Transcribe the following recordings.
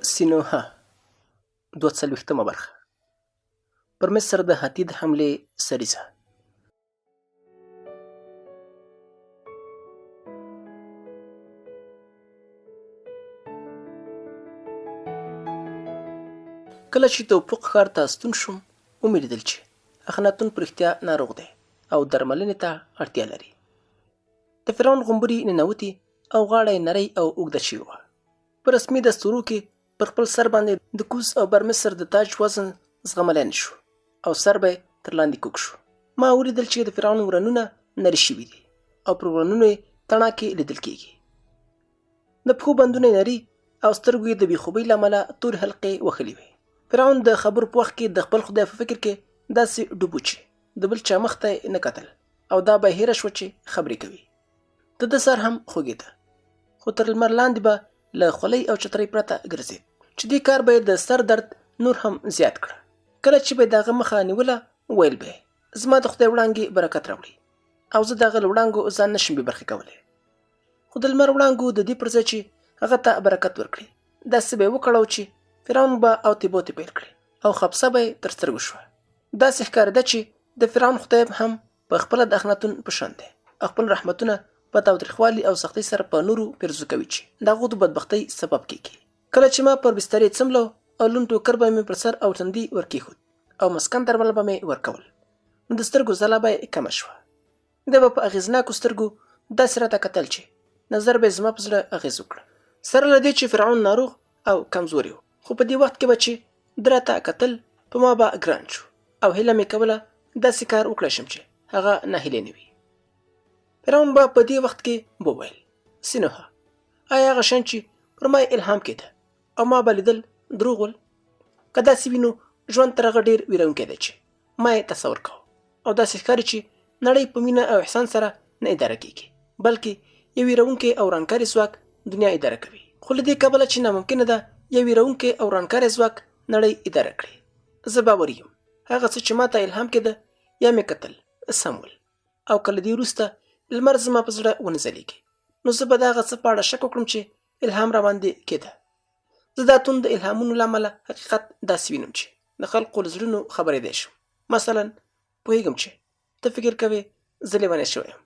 سینوهه 42مه برخه پر مصر د هاتي د حملې سریزه. کله چې توپک ښار ته ستون شوم ومې لیدل چې اخناتون په رښتیا ناروغ دی او درملنې ته اړتیا لري. د فرعون غومبري ننوتي او غاړه یې نرۍ او اوږده شوې وه. په رسمي دستورو کې پر خپل سر باندې د کوز او برمصر د تاج وزن زغملی نه شو او سر به یې تر لاندې کوږ شو. ما ولیدل چې د فرعون ورنونه نري شوي دي او پر ورنونو یې تڼاکې لیدل کېږي. د پښو بندونه یې نري او سترګو یې د بېخوبۍ له امله تورې حلقې وهلې وې. فرعون د خبرو په وخت کې د خپل خدای په فکر کې داسې ډوب و چې د بل چا مخ ته نه کتل او دا به هېره شوه چې خبرې کوي. د ده سر هم خوږېده خو تر لمر لاندې به له خولۍ او چترۍ پرته ګرځېد چې دې کار به یې د سر درد نور هم زیات کړه. کله چې به یې د هغه مخه نیوله ویل به یې زما د خدای وړانګې برکت راوړي او زه د هغه له وړانګو ځان نشم بې برخې کولی. خو د لمر وړانګو د دې پر ځای چې هغه ته برکت ورکړي داسې به یې وکړو چې فرعون به اوتې بوتې پیل کړي او خبسه به یې تر سترګو شوه. داسې ښکارېده چې د فرعون خدای هم په خپله د اخناتون په شان دی او خپل رحمتونه په تاوتریخوالي او سختۍ سره په نورو پیرزو کوي چې د هغو د بدبختۍ سبب کېږي. کله چې ما پر بسترې څملو او لوند ټوکر به مې پر سر او تندي ورکېښود او مسکن درمل به مې ورکول نو د سترګو ځلا به یې کمه شوه. ده به په اغېزناکو سترګو داسې راته کتل چې نظر به یې زما په زړه اغېز وکړه. سره له دې چې فرعون ناروغ او کمزوری و خو په دې وخت کې به چې ده راته کتل په ما به ګران شو او هیله مې کوله داسې کار وکړی شم چې هغه ناهیلی نه وي. فرعون به په دې وخت کې وویل سینوهه آیا هغه شیان چې پر ما الهام کېده او ما به لیدل دروغ ول؟ که داسې وي نو ژوند تر هغه ډېر ویرونکی دی چې ما یې تصور کوه او داسې ښکاري چې نړۍ په مینه او احسان سره نه اداره کېږي بلکې یو ویرونکی او ورانکاري ځواک دنیا اداره کوي. خو له دې کبله چې ناممکنه ده یو ویرونکی او ورانکاري ځواک نړۍ اداره کړي. زه باوري یم هغه څه چې ما ته الهام کېده یا مې کتل سم ول او کله دې وروسته لمر زما په زړه ونه ځلېږي نو زه به د هغه څه په اړه شک وکړم چې الهام را باندې کېده. زه دا توند د الهامونو له امله حقیقت داسې وینم چې د خلقو له زړونو خبرېدی شم. مثلا پوهېږم چې ته فکر کوې زه لیونی شوی یم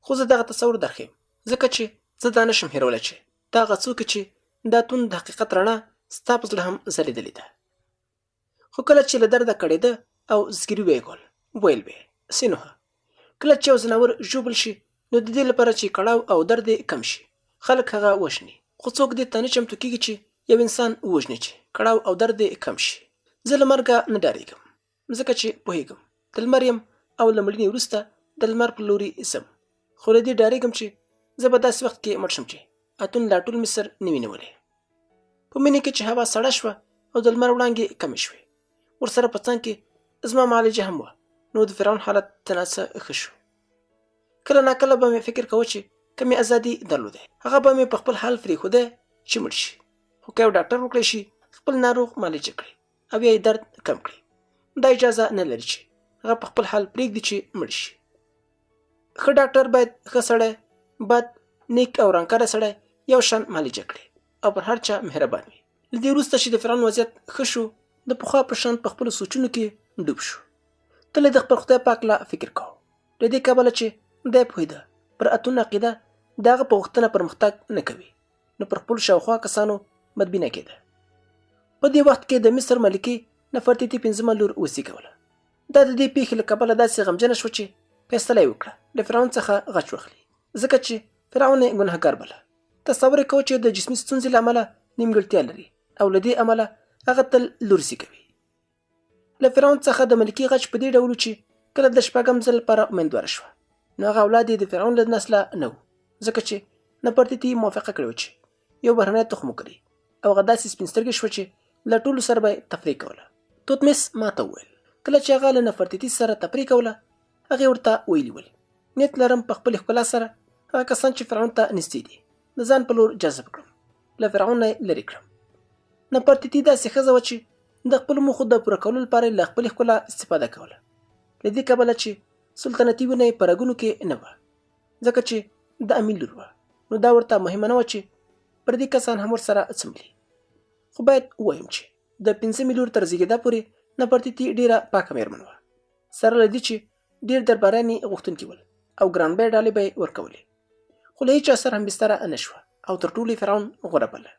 خو زه دغه تصور درښیم ځکه چې زه دا نشم هېرولی چې دا هغه څوک چې دا توند د حقیقت رڼا ستا په زړه هم ځلېدلې ده. خو کله چې له درده کړېده او زګیري به یې کول ویل به یې سینوهه کله چې یو ځناور ژوبل شي نو د دې لپاره چې کړاو او درد یې کم شي خلک هغه وژني خو څوک دې ته نه چمتو کېږي چې یو انسان ووژني چې کړاو او درد یې کم شي. زه له مرګه نه ډارېږم ځکه چې پوهېږم د لمر یم او له مړینې وروسته د لمر په لوري ځم. خو له دې ډارېږم چې زه به داسې وخت کې مړ شم چې اتون لا ټول مصر نه وي نیولی. په مینې کې چې هوا سړه شوه او د لمر وړانګې کمې شوې ورسره په څنګ کې زما معالجه هم وه نو د فرعون حالت څه ناڅه ښه شو. کله ناکله به مې فکر کوه چې که مې ازادي درلودی هغه به مې په خپل حال پرېښوده چې مړ شي. خو که یو ډاکټر وکړی شي خپل ناروغ معالجه کړي او یا یې درد کم کړي دا اجازه نه لري چې هغه په خپل حال پرېږدي چې مړ شي. ښه ډاکټر باید ښه سړی بد نیک او رنګکاره سړی یو شان معالجه کړي او پر هر چا مهربان وي. له دې وروسته چې د فرعون وضعیت ښه شو د پخوا په شان په خپلو سوچونو کې ډوب شو. تل د خپل خدای پاک له فکر کوه له دې کبله چې دی پوهېده پر اتون عقیده د هغه په غوښتنه پرمختګ نه کوي نو پر خپلو شاوخوا کسانو بدبینه کېده. په دې وخت کې د مصر ملکې نفرتیتي 5مه لور وزېږوله. دا د دې پیښې له کبله داسې غمجنه شوه چې فیصله یې وکړه له فرعون څخه غچ واخلي ځکه چې فرعون یې ګنهګار بله. تصور یې کوه چې د جسمي ستونزې له امله نیمګړتیا لري او له دې امله هغه تل لور زېږوي. له فرعون څخه د ملکې غچ په دې ډول چې کله د شپږم ځل لپاره امیندواره شوه نو هغه اولاد یې د فرعون له نسله نه و ځکه چې نفرتیتي موافقه کړې وه چې یو بهرنی تخم وکري او هغه داسې سپین سترګې شوه چې له ټولو سره به یې تفریح کوله. توتمس ما ته وویل کله چې هغه له نفرتیتي سره تفریح کوله هغې ورته ویلي ول نیت لرم په خپلې ښکلا سره هغه کسان چې فرعون ته نږدې دي د ځان په لور جذب کړم له فرعون نه یې لرې کړم. نفرتیتي داسې ښځه وه چې د خپلو موخو د پوره کولو لپاره له خپلې ښکلا استفاده کوله له دې کبله چې سلطنتي ونه یې په رګونو کې نه وه ځکه چې د امین لور وه نو دا ورته مهمه نه وه چې پردي کسان هم ورسره څملي. خو باید ووایم چې د 5 لور تر زیږېدا پورې نفرتیتي ډیره پاکه میرمن وه، سره له دې چې ډیر درباریان یې غوښتونکي ول او ګران بیه ډالۍ به یې ورکولې، خو له هیچا سره هم بستره نه شوه او تر ټولو یې فرعون غوره بله.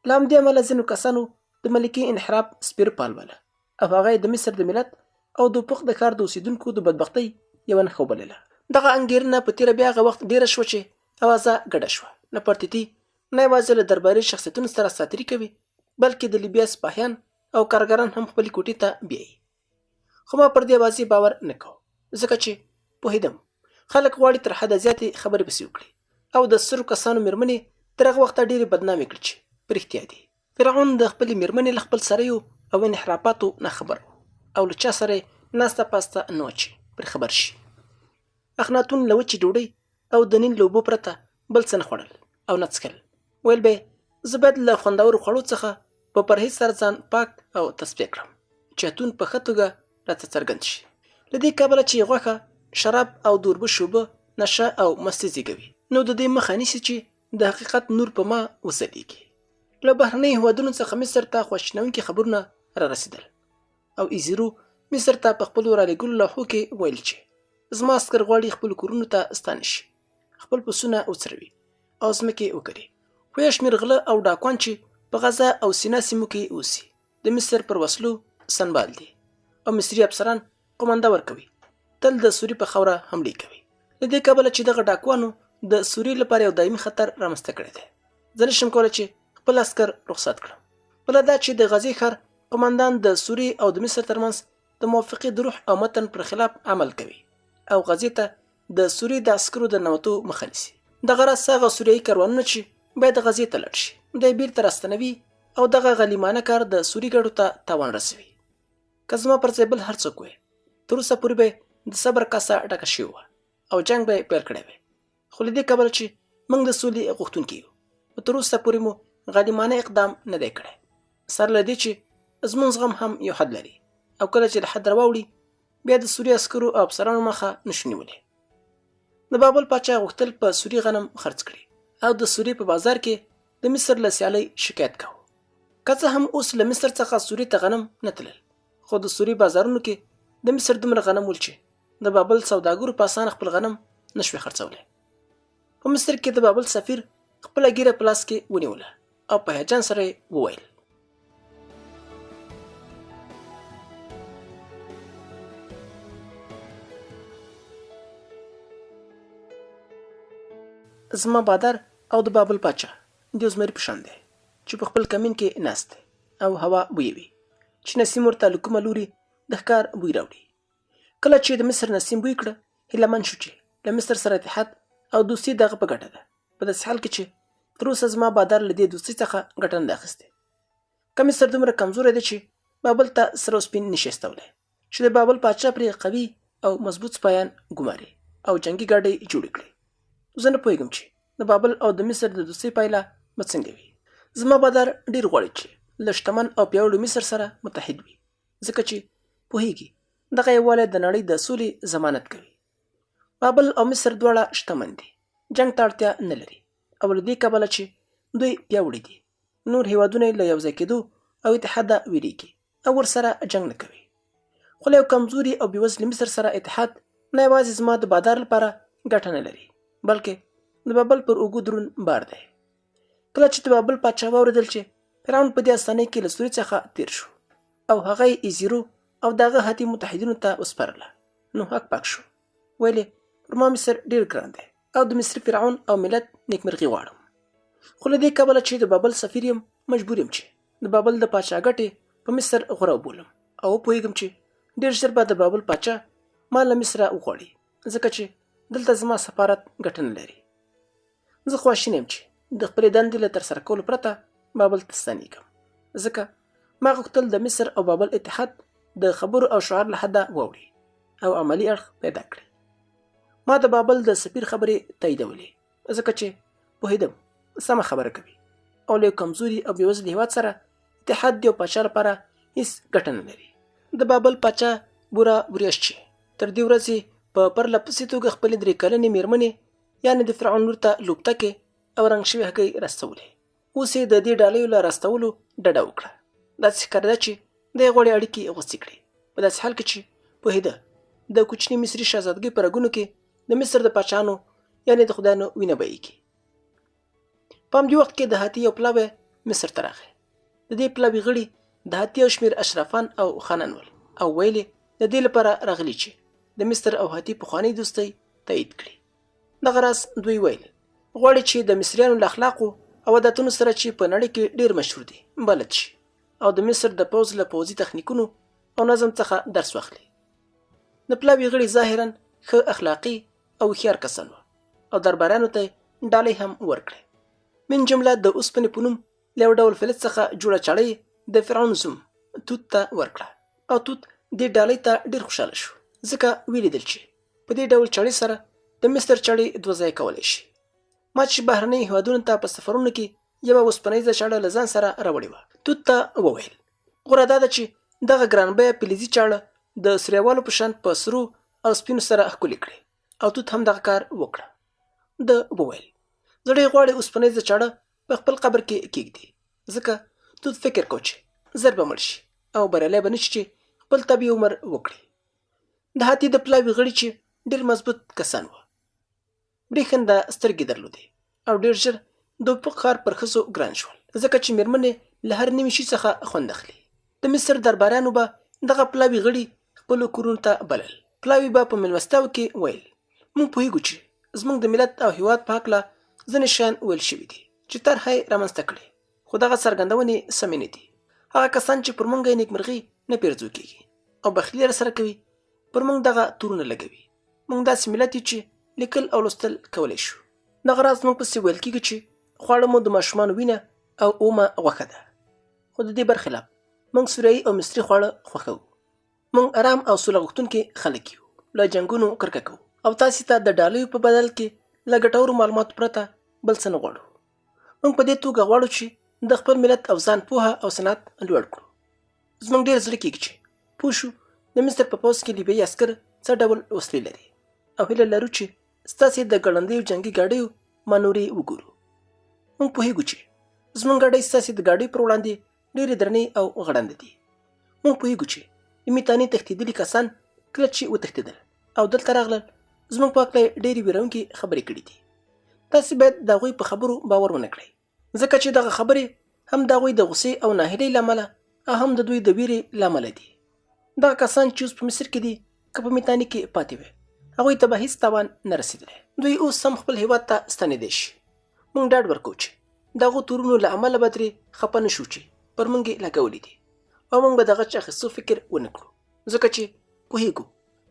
له همدې امله ځینو کسانو د ملکې انحراف سپیر پال باله او هغه یې د مصر د ملت او د پوخ د ښار د اوسیدونکو د بدبختۍ یوه نښه وبلله. دغه انګېرنه په تېره بیا هغه وخت ډېره شوه چې اوازه ګډه شوه. نفرتیتي نه یوازې له درباري شخصیتونو سره ساتیري کوي، بلکې د لیبیا سپاهیان او کارګران هم خپلې کوټې ته بیایي. خو ما پر دې اوازې باور نه کوم، ځکه چې پوهېدم خلک غواړي تر حده زیاتې خبرې پسې وکړي او د 100 کسانو مېرمنې تر هغه وخته ډېرې بدنامې کړي چې په رښتیا دي. فرعون د خپلې مېرمنې له خپل سریو او انحرافاتو نه خبر و او له چا سره یې ناسته پاسته نه وه چې پرې خبر شي. اخناتون له وچې ډوډۍ او د نیل له اوبو پرته بل څه نه خوړل او نه څښل. ویل به یې زه باید له خوندورو خوړو څخه په پرهیز سره ځان پاک او تصفیه کړم چې اتون په ښه توګه راته څرګند شي. له دې کبله چې غوښه، شراب او د اوربشو اوبه نشه او مستي زېږوي، نو د دې مخه نیسي چې د حقیقت نور په ما وځلېږي. له بهرنیو هېوادونو څخه مصر ته خواشینونکي خبرونه را رسېدل او ایزیرو مصر ته په خپلو رالېږلو لوحو کې ویل چې زما عسکر غواړي خپلو کورونو ته ستانه شي، خپل پسونه وڅروي او ځمکې وکري، خو یو شمېر غله او ډاکوان چې په غزه او سینا سیمو کې اوسي د مصر پر وسلو سنبال دي او مصري افسران قومانده ورکوي، تل د سوري په خاوره حملې کوي. له دې کبله چې دغه ډاکوانو د سوري لپاره یو دایمي خطر رامنځته کړی دی، زه نشم کولی چې خپل عسکر رخصت کړم. بله دا چې د غزې ښار قوماندان د سوري او د مصر ترمنځ د موافقې د روح او متن پر خلاف عمل کوي او غزې ته د سوري د عسکرو د ننوتو مخه نیسي. دغه راز هغه سوریایي کاروانونه چې باید غزې ته لاړ شي دی بیرته راستنوي او دغه غلیمانه کار د سوري ګټو ته تاوان رسوي. که زما پر ځای بل هر څوک وی، تر اوسه پورې به د صبر کاسه ډکه شوې وه او جنګ به یې پیل کړی وی. خو له دې کبله چې موږ د سولې غوښتونکي یو، په تر اوسه پورې مو غلیمانه اقدام نه دی کړی، سره له دې چې زموږ زغم هم یو حد لري او کله چې له حد راواوړي بیا د سوري عسکرو او افسرانو مخه نشو نیولی. د بابل پاچا غوښتل په سوري غنم خرڅ کړي او د سوري په بازار کې د مصر له سیالۍ شکایت کاوه. که څه هم اوس له مصر څخه سوري ته غنم نه تلل، خو د سوري بازارونو کې د مصر دومره غنم ول چې د بابل سوداګرو په اسانه خپل غنم نشوی خرڅولی. په مصر کې د بابل سفیر خپله ګیره په لاس کې ونیوله او په هیجان سره یې وویل: زما بادار او د بابل پاچا د زمري په شان دی چې په خپل کمین کې ناست دی او هوا بویوي چې نسیم ورته له کومه لوري د ښکار بوی راوړي. کله چې د مصر نسیم بوی کړه، هیله من شو چې له مصر سره اتحاد او دوستي دغه په ګټه ده، په داسې حال کې چې تر اوسه زما بادار له دې دوستۍ څخه ګټه نه ده اخیستې. که مصر دومره کمزوری دی چې بابل ته سره او سپین نشي استولی، چې د بابل پاچا پرې قوي او مضبوط سپایان ګماري او جنګي ګاډۍ جوړې کړي، زه نه پوهېږم چې د بابل او د مصر د دوستۍ پایله به څنګه وي. زما بادار ډېر غواړي چې له شتمن او پیاوړي مصر سره متحد وي، ځکه چې پوهېږي دغه یووالی د نړۍ د سولې ضمانت کوي. بابل او مصر دواړه شتمن دي، جنګ ته اړتیا نه لري او له دې کبله چې دوی پیاوړي دي، نور هېوادونه یې له یوځای کېدو او اتحاده ویریږي او ورسره جنګ نه کوي. خو له یو کمزوري او بېوزلي مصر سره اتحاد نه یوازې زما د بادار لپاره ګټه نه لري، بلکې د بابل پر اوږو دروند بار دی. کله چې د بابل پاچا واورېدل چې فرعون په دې اسانۍ کې له سوري څخه تیر شو او هغه یې ایزیرو او د هغه حتی متحدینو ته وسپارله، نو حق پاک شو. ویلې پر ما مصر ډېر ګران دی او د مصري فرعون او ملت نیکمرغي غواړم. خو له دې کبله چې د بابل سفیر یم، مجبور یم چې د بابل د پاچا ګټې په مصر غوره وبولم او وپوهېږم چې ډېر ژر به د بابل پاچا ما له مصره وغواړي، ځکه چې دلته زما سفارت ګټه نه لري. زه خواشینی یم چې د خپلې دندې له ترسره کولو پرته بابل ته ستنېږم، ځکه ما غوښتل د مصر او بابل اتحاد د خبرو او شعار له حده واوړي او عملي اړخ پیدا کړي. ما د بابل د سفیر خبرې تاییدولې، ځکه چې پوهېدم سمه خبره کوي او له یو کمزوري او بېوزلي هېواد سره اتحاد د یو پاچا لپاره هېڅ ګټه نه لري. د بابل پاچا بورا بوریش چې تر دې ورځې په پرله پسې توګه خپلې 3 کلنې مېرمنې یعنې د فرعون لور ته لوبتکې او رنګ شوې هګۍ راستولې، اوس یې د دې ډالیو له راستولو ډډه وکړه. داسې ښکارېده چې دی غواړي اړیکې غوڅې کړي، په داسې حال کې چې پوهېده د کوچني مصري شهزادګۍ په رګونو کې د مصر د پاچاهانو یعنې د خدایانو وینه بهیږي. په همدې وخت کې د هاتي یو پلاوی مصر ته راغی. د دې پلاوي غړي د هاتي یو شمېر اشرافان او خانان ول او ویل د دې لپاره راغلي چې د مصر او هاتي پخوانۍ دوستۍ تایید کړي. دغه راز دوی ویل غواړي چې د مصریانو له اخلاقو او عادتونو سره چې په نړۍ کې ډېر مشهور دي بلد شي او د مصر د پوځ له پوځي تخنیکونو او نظم څخه درس واخلي. د پلاوي غړي ظاهرا ښه اخلاقي او هوښیار کسان وو او درباریانو ته ډالۍ هم ورکړې. من جمله د اوسپنې په نوم له یو ډول فلز څخه جوړه چاړۍ د فرعون زوم توت ته ورکړه او توت دې ډالۍ ته ډېر خوشحاله شو ځکه ولیدل چې په دې ډول چاړۍ سره د مصر چاړۍ دوه ځای کولی شي. ما چې بهرنۍ هېوادونو ته په سفرونو کې یوه اوسپنیزه چاړه له ځان سره راوړې وه، توت ته وویل غوره دا ده چې دغه ګرانبیه فلزي چاړه د سوریوالو په شان په سرو او سپینو سره ښکلې کړي او توت هم دغه کار وکړه. ده وویل زړه یې غواړي اوسپنیزه چاړه په خپل قبر کې کېږدي ځکه توت فکر کو چې زر به مړ شي او بریالی به نه شي چې خپل طبیعي عمر وکړي. د هاتي د پلاوي غړي چې ډېر مضبوط کسان وو، برېښنده سترګې درلودې او ډېر ژر د افق ښار پر ښځو ګران شول ځکه چې مېرمنې له هر نوي شي څخه خوند اخلي. د مصر درباریانو به دغه پلاوي غړي خپلو کورونو ته بلل. پلاوي به په مېلمستیاو کې ویل موږ پوهېږو چې زموږ د ملت او هېواد په هکله ځینې شیان ویل شوي دي چې طرحه یې رامنځته کړې، خو دغه څرګندونې سمې نه دي. هغه کسان چې پر موږ یې نیکمرغي نه پیرزو کېږي او بخیلي راسره کوي پر موږ دغه تورونه لګوي. موږ داسې ملت یو چې لیکل او لوستل کولی شو. دغه راز موږ پسې ویل کېږي چې خواړه مو د ماشومانو وینه او اومه غوښه ده، خو د دې برخلاف موږ سوریایي او مصري خواړه خوښوو. موږ ارام او سوله غوښتونکي خلک یو، له جنګونو کرکه کوو او تاسې ته د ډالیو په بدل کې له ګټورو معلوماتو پرته بل څه نه غواړو. موږ په دې توګه غواړو چې د خپل ملت او ځان پوهه او صنعت لوړ کړو. زموږ ډېر زړه کېږي چې پوه شو د مصر په پوځ کې لیبیایي عسکر څه ډول وسلې لري او هیله لرو چې ستاسې د ګړندیو جنګي ګاډیو مانورې وګورو. موږ پوهېږو چې زموږ ګاډۍ ستاسې د ګاډۍ پر وړاندې ډېرې درنې او غړندې دي. موږ پوهېږو چې د میتانې تښتېدلي کسان کله چې وتښتېدل او دلته راغلل زموږ په هکله ډېرې ویرونکې خبرې کړي دي. تاسې باید د هغوی په خبرو باور ونه کړئ ځکه چې دغه خبرې هم د هغوی د غوسې او ناهیلۍ له امله او هم د دوی د ویرې له امله دي. دغه کسان چې اوس په مصر کې دي که په میتانې کې پاتې وي هغوی ته به هېڅ تاوان نه رسېدلی. دوی اوس هم خپل هېواد ته ستنېدی شي. موږ ډاډ ورکوو چې د هغو تورونو له امله به ترې خفه نه شو چې پر موږ یې لګولي دي او موږ به د هغه چا اخیستو فکر ونه کړو ځکه چې پوهېږو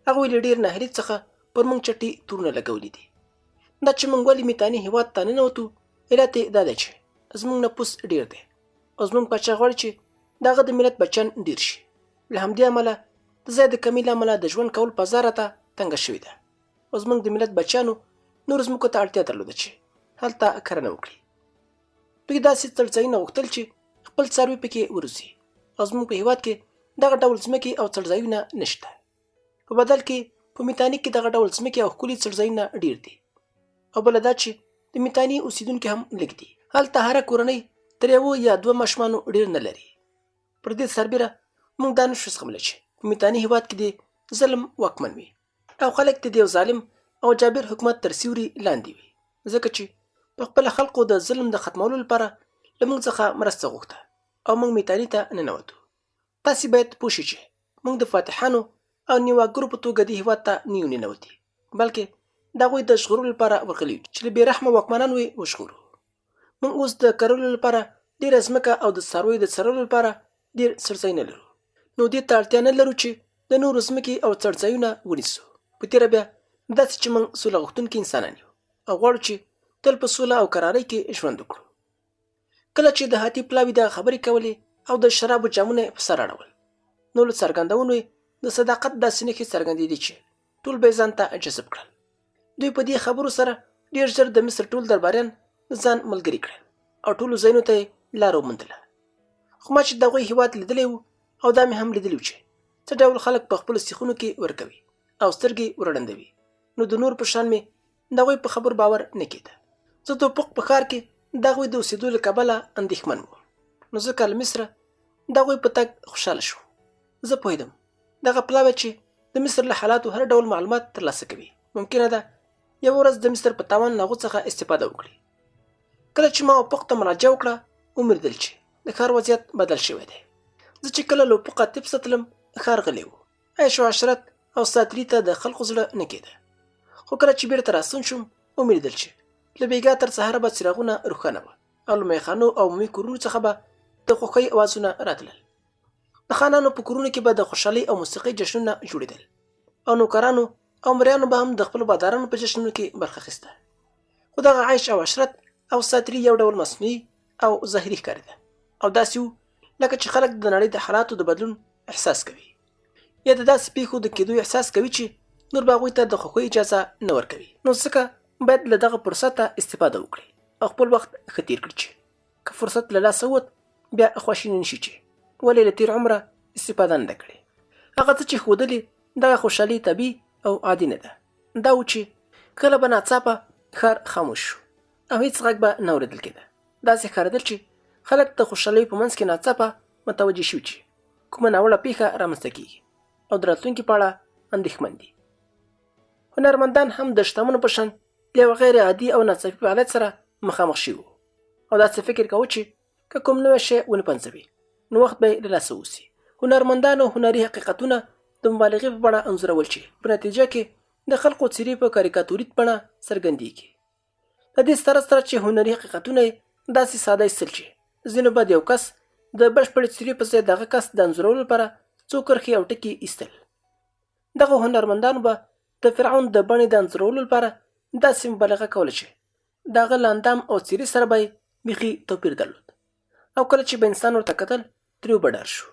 هغوی له ډېر ناهیلۍ څخه پر موږ چټي تورونه لګولي دي. دا چې موږ ولې میتانې هېواد ته ننوتو علت یې دا دی چې زموږ نفوس ډېر دی او زموږ پاچا غواړي چې د هغه د ملت بچیان ډېر شي. له همدې امله د ځای د کمۍ له امله د ژوند کول فضا راته تنګه شوې ده او زموږ د ملت بچیانو نورو ځمکو ته اړتیا درلوده چې هلته کرنه وکړي. دوی داسې څړځایونه غوښتل چې خپل څاروي پکې وروزي او زموږ په هېواد کې دغه ډول ځمکې او څړځایونه نشته. په بدل کې په میتانې کې دغه ډول ځمکې او ښکلي څړځایونه ډېر دي او بله دا چې د میتانې اوسېدونکي هم لږ دي. هلته هره کورنۍ تر 1 یا 2 ماشومانو ډېر نه لري. پر دې سربیره موږ دا نشو زغملی چې په میتانې هېواد کې د ظلم واکمن وي او خلک د یو ظالم او جابر حکومت تر سیوري لاندې وي ځکه چې په خپله خلقو د ظلم د ختمولو لپاره له موږ څخه مرسته غوښته او موږ میتانې ته ننوتو. تاسې باید پوه شئ چې موږ د فاتحانو او نیواګرو په توګه دې هېواد ته نه یو ننوتي بلکې د هغوی د ژغورلو لپاره ورغلي یو چې له بېرحمه واکمنانو یې وژغورو. موږ اوس د کرلو لپاره ډېره ځمکه او د څارویو د څرلو لپاره ډېر څړځایونه لرو، نو دې ته اړتیا نه لرو چې د نورو ځمکې او څړځایونه ونیسو. په تېره بیا داسې چې موږ سوله غوښتونکي انسانان یو او غواړو چې تل په سوله او کرارۍ کې ژوند وکړو. کله چې د هاتي پلاوي دغه خبرې کولې او د شرابو جامونه یې په سر اړول نو له څرګندونو یې د صداقت داسې نښې څرګندېدې چې ټول به یې ځان ته جذب کړل. دوی په دې خبرو سره ډېر ژر د مصر ټول درباریان ځان ملګري کړل او ټولو ځایونو ته یې لاره وموندله. خو ما چې د هغوی هېواد لیدلی و او دا مې هم لیدلي و چې څه ډول خلک په خپلو سیخونو کې ورکوي او سترګې ورړندوي، نو د نور په شان مې د هغوی په خبرو باور نه کېده. زه د افق په ښار کې د هغوی د اوسېدو له کبله اندېښمن وو. نو ځکه له مصره د هغوی په تګ خوشحاله شو. زه پوهېدم دغه پلاوی چې د مصر له حالاتو هر ډول معلومات ترلاسه کوي ممکنه ده یوه ورځ د مصر په تاوان له هغو څخه استفاده وکړي. کله چې ما افق ته مراجعه وکړه ومېرېدل چې د ښار وضعیت بدل شوی دی. زه چې کله له افقه تپس ته تلم ښار غلی و. عیش و عشرت او ساتري ته د خلکو زړه نه کېده. خو کله چې بیرته راستون شوم ومېرېدل چې له بېګا تر سهاره به څراغونه روښانه وه او له میخانو او عمومي کورونو څخه به د خوښۍ اوازونه راتلل. د خانانو په کورونو کې به د خوشحالۍ او موسیقۍ جشنونه جوړېدل او نوکرانو او مریانو به هم د خپلو بادارانو په جشنونو کې برخه اخیسته. خو دغه عیش او عشرت او ساتري یو ډول مصنوعي او ظاهري ښکارېده او داسې وو لکه چې خلک د نړۍ د حالاتو د بدلون احساس کوي یا د داسې پیښو د کېدو احساس کوي چې نور به هغوی ته د خوښۍ اجازه نه ورکوي. نو ځکه باید له دغه فرصته استفاده وکړي او خپل وخت ښه تېر کړي چې که فرصت له لاسه ووت بیا خواشیني نه شي چې ولې له تېر عمره استفاده نه ده کړې. هغه څه چې ښودلې دغه خوشحالي طبیعي او عادي نه ده. دا و چې کله به ناڅاپه ښار خاموش شو او هېڅ غږ به نه اورېدل کېده. داسې ښکارېدل چې خلک د خوشحالۍ په منځ کې ناڅاپه متوجه شوي چې کومه ناوړه پیښه رامنځته کېږي او د راتلونکي په اړه اندېښمن دي. هنرمندان هم د شتمنو په شان له یوه غیر عادي او ناڅاپي فعالیت سره مخامخ شوي وو او داسې فکر کوو چې که کوم نوی شی ونه پنځوي نو وخت به یې له لاسه ووسي. هنرمندانو هنري حقیقتونه د مبالغې په بڼه انځورول چې په نتیجه کې د خلکو څېرې په کاریکاتوري بڼه څرګندېږي. د دې سره چې هنري حقیقتونه یې داسې ساده ایستل چې ځینو به د یو کس د بشپړې څېرې په ځای دغه کس د انځورولو لپاره څو کرښې او ټکي ایستل. دغه هنرمندانو به د فرعون د بڼې د انځورولو لپاره داسې مبالغه کوله چې د هغه له اندام او څېرې سره به یې بیخي توپیر درلود او کله چې به انسان ورته کتل ترې وبه ډار شو.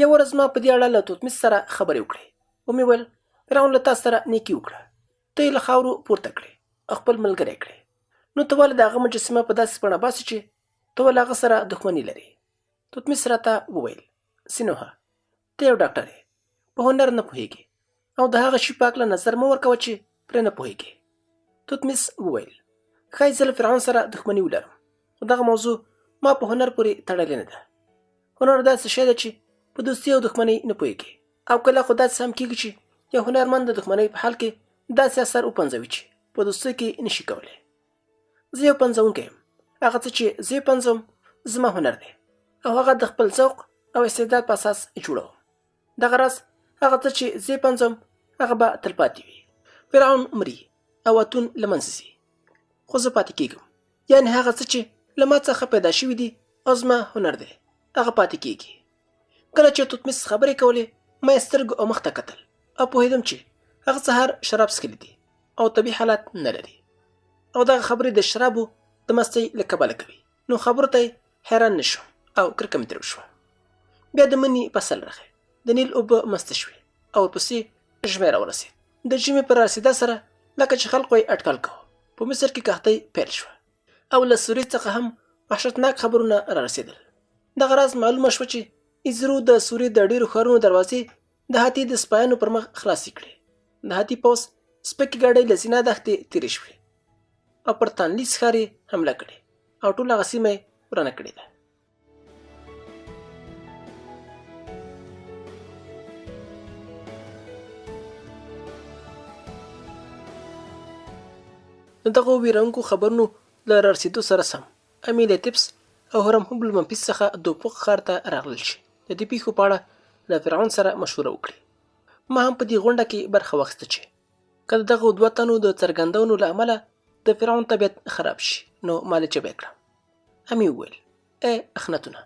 یو ورځ ما په دې اړه له توتمیس سره خبرې وکړې. ومې ویل فرعون له تا سره نیکي وکړه، ته یې له خاورو پورته کړې او خپل ملګری کړې، نو ته ولې د هغه مجسمه په داسې بڼه باسې چې ته ولې هغه سره دښمني لرې؟ توتمیس راته وویل سینوهه ته یو ډاکټر یې، په هنر نه پوهېږې او د هغه شي په هکله نظر مه ورکوه چې پرې نه پوهېږې. توتمیس وویل ښایي زه له فرعون سره دښمني ولرم خو دغه موضوع ما په هنر پورې تړلې نه ده. هنر داسې شی ده چې په دوستي او دښمنۍ نه پوهېږي او کله خو داسې هم کېږي چې یو هنرمند د دښمنۍ په حال کې داسې اثر وپنځوي چې په دوستۍ کې نشي کولی. زه یو پنځونکی یم. هغه څه چې زه یې پنځوم زما هنر دی او هغه د خپل ذوق او استعداد په اساس جوړوم. دغه راز هغه څه چې زه یې پنځوم هغه به تلپاتې وي. فرعون مري او اتون له منځه ځي خو زه پاتې کېږم. یعنې هغه څه چې له ما څخه پیدا شوي دي او زما هنر دی هغه پاتې کېږي. کله چې توتمیس خبرې کولې ما یې سترګو او مخ ته کتل او پوهېدم چې هغه سهار شراب څښلي دي او طبیعي حالات نه لري او دغه خبرې د شرابو د مستۍ له کبله کوي. نو خبرو ته یې حیران نه شوم او کرکه مې ترې وشوه. بیا د مني فصل راغی، د نیل اوبه مسته شوې او ورپسې ژمی راورسېد. د ژمي پر رسېدا سره لکه چې خلکو یې اټکل کوه په مصر کې قحطۍ پیل شوه او له سوریې څخه هم وحشتناک خبرونه را رسېدل. دغه راز معلومه شوه چې ایزرو د سوریې د ډېرو ښارونو دروازې د هاتي د سپایانو پر مخ خلاصې کړې. د هاتي پوځ سپکې ګاډۍ له سینا دښتې تېرې شوې او پر تانلیس ښار یې حمله کړې او ټوله هغه سیمه یې ورانه کړې ده. د دغو ویرونکو خبرونو له رارسېدو سره سم امیلیتپس او هرمهوب له منفیس څخه دوپوق ښار ته راغلل چې د دې پیښو په اړه له فرعون سره مشوره وکړي. ما هم په دې غونډه کې برخه واخیسته چې که د دغو دوه تنو د څرګندونو له امله د فرعون طبیعت خراب شي نو ما له جبه یې کړه. امي وویل ای اخنتونه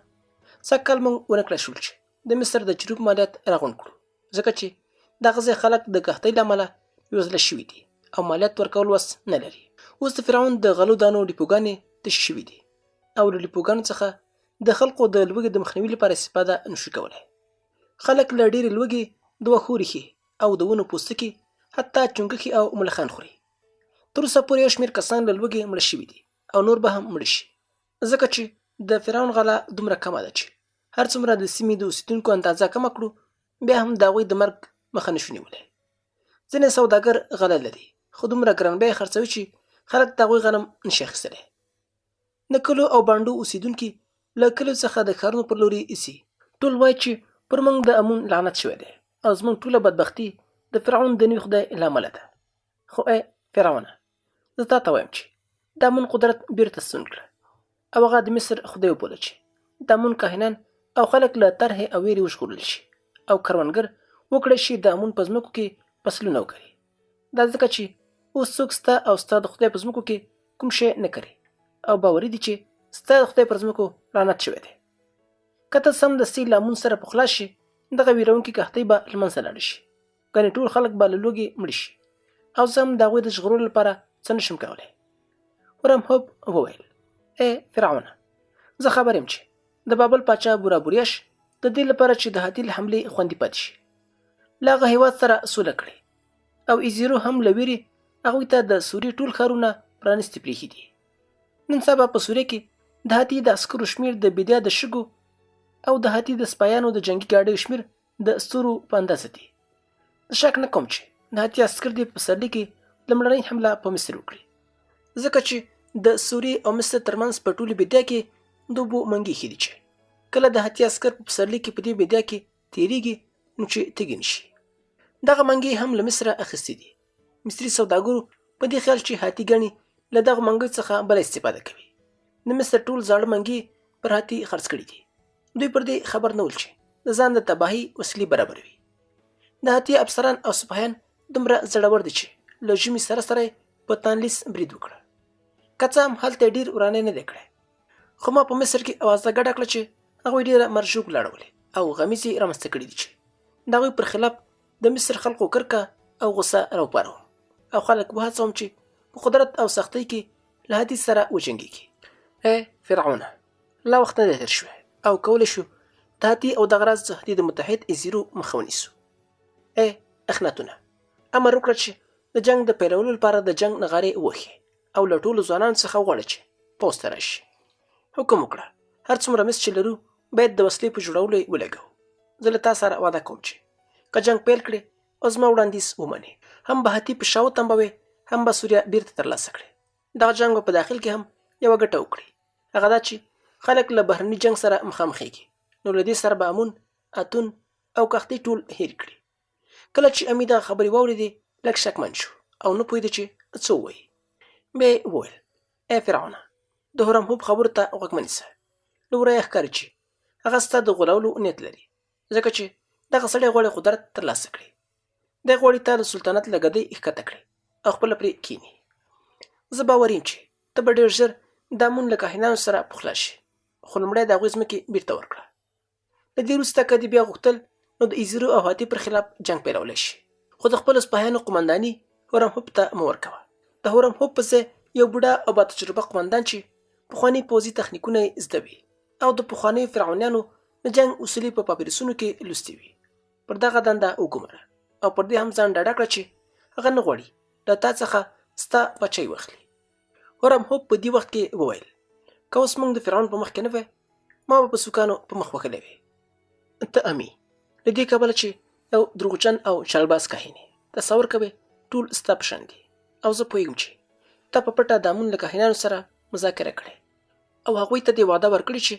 سږ کال موږ ونه کړای شول چې د مصر د جنوب مالیات راغونډ کړو ځکه چې دغه ځای خلک د قحطۍ له امله بېوزله شوي دي او مالیات ورکول وس نه لري. اوس د فرعون د غلو دانو ډیپوګانې تشې شوي دي او له ډیپوګانو څخه د خلکو د لوږې د مخنیوي لپاره استفاده نشي کولی. خلک له ډېرې لوږې د وښو ریښې او د ونو پوستکي حتی چونګښې او ملخان خوري. تر اوسه پورې یو شمېر کسان له لوږې مړه شوي دي او نور به هم مړه شي ځکه چې د فرعون غله دومره کمه ده چې هر څومره د سیمې د اوسېدونکو اندازه کمه کړو بیا هم د هغوی د مرګ مخه نشو نیولی. ځینې سوداګر غله لري خو دومره ګران بیه خرڅوي چې خلک د هغوی غنم نشي اخیستلی. د کلو او بانډو اوسیدونکي له کلیو څخه د ښارونو پر لوري ایسي. ټول وایي چې پر موږ د امون لعنت شوی دی او زموږ ټوله بدبختي د فرعون د نوي خدای له امله ده. خو ای فرعونه، زه تا ته وایم چې د امون قدرت بیرته ستون کړه او هغه د مصر خدای وبوله چې د امون کاهنان او خلک له طرحې او ویرې وژغورل شي او کروندګر وکړی شي د امون په ځمکو کې فصلونه وکري. دا ځکه چې اوس څوک ستا او ستا د خدای په ځمکو کې کوم شی نه کري او باوري دي چې ستا د خدای پر ځمکو لعنت شوی دی. که ته سمدستي له امون سره پخلا شي، دغه ویرونکې کښتۍ به له منځه لاړې شي، ګنې ټول خلک به له لوږې مړه شي او زه هم د هغوی د ژغورلو لپاره څه نشم کولی. هورمهب وویل: ای فرعونه، زه خبر یم چې د بابل پاچا بورابوریاش د دې لپاره چې د هاتي له حملې خوندي پاتې شي له هغه هېواد سره سوله کړې او ایزیرو هم له ویرې هغوی ته د سوریې ټول ښارونه پرانیستي پرېښي دي. نن سبا په سوریه کې د هاتي د عسکرو شمېر د بیدیا د شګو او د هاتي د سپایانو د جنگي ګاډیو شمېر د ستورو په اندازه دي. زه شک نه کوم چې د هاتي عسکر دې په پسرلي کې لومړنۍ حمله په مصر وکړي، ځکه چې د سوریې او مصر ترمنځ په ټولې بیدیا کې د اوبو منګي ایښي دي چې کله د هاتي عسکر په پسرلي کې په دې بیدیا کې تېرېږي نو چې تږي نشي. دغه منګي هم له مصره اخیستي دي. مصري سوداګرو په دې خیال چې هاتي ګڼي له دغه منګي څخه بله استفاده کوي. د مصر ټول زاړه منګي پر هاتي خرڅ کړي دي. دوی پر دې خبر نه ول چې د ځان د تباهي وسیلې برابروي. د هاتي افسران او سپاهیان دومره زړور دي چې له ژمي سره سره په تانلیس برید وکړه. که څه هم هلته ډېر ورانۍ نه دی کړی، خو ما په مصر کې اوازه ګډه کړه چې هغوی ډېره مرجوک لاړولې او غمیزې رامنځته کړي دي چې د هغوی پر خلاف د مصر خلکو کرکه او غصه راوپاروم او خلک وهڅوم چې په قدرت او سختۍ کې له هاتي سره وجنګېږي. ای فرعونه، لا وخت نه دی تېر شوی او کولی شو د هاتي او دغه راز څخه د متحد ایزیرو مخه ونیسو. ای اخناتونه، امر وکړه چې د جنګ د پیلولو لپاره د جنګ نغارې ووهي او له ټولو ځوانانو څخه وغواړه چې پوځ ته راشي. حکم وکړه هر څومره مس چې لرو باید د وسلې په جوړولو یې ولګوو. زه له تا سره وعده کوم چې که جنګ پیل کړې او زما وړاندیز ومنې، هم به هاتي په شا وتمبوې، هم به سوریه بیرته ترلاسه کړې. دغه جنګ به په داخل کې هم یوه ګټه وکړي، هغه دا چې خلک له بهرني جنګ سره مخامخېږي، نو له دې سره به امون، اتون او کښتۍ ټول هېر کړي. کله چې امي دغه خبرې واورېدې لږ شکمن شو او نه پوهېده چې څه ووایي. بیا یې وویل: ای فرعونه، د هورمهب خبرو ته غوږ مه نیسه. له ورایه ښکاري چې هغه ستا د غولولو نیت لري، ځکه چې دغه سړی غواړي قدرت ترلاسه کړي. دی غواړي تا د سلطنت له ګدۍ ښکته کړي او خپله پرې کښېني. زه باور یم چې ته به ډېر ژر د امون له کاهنانو سره پخلا شي، خو لومړی د هغوی ځمکې بیرته ورکړه. له دې وروسته که دې بیا غوښتل نو د ایزیرو او هاتي پر خلاف جنګ پیلولی شي، خو د خپلو سپاهیانو قمنداني هورمهب ته مه ورکوه. د هورمهب په ځای یو بوډا او با تجربه قمندان چې پخواني پوځي تخنیکونه یې زده وي او د پخوانیو فرعونیانو د جنګ اصولي په پاپیرسونو کې لوستي وي، پر دغه دنده وګوماره او پر دې هم ځان ډاډه کړه چې هغه نه غواړي له تا څخه ستا پچۍ واخلي. هورمهب په دې وخت کې وویل: که اوس موږ د فرعون په مخ کې نه وی، ما به په سوکانو په مخ وهلی وی. ته امي، له دې کبله چې یو دروغجن او چلباز کاهن یې، تصور کوې ټول ستا په شان دي او زه پوهېږم چې تا په پټه د امون له کاهنانو سره مذاکره کړې او هغوی ته دې وعده ورکړې چې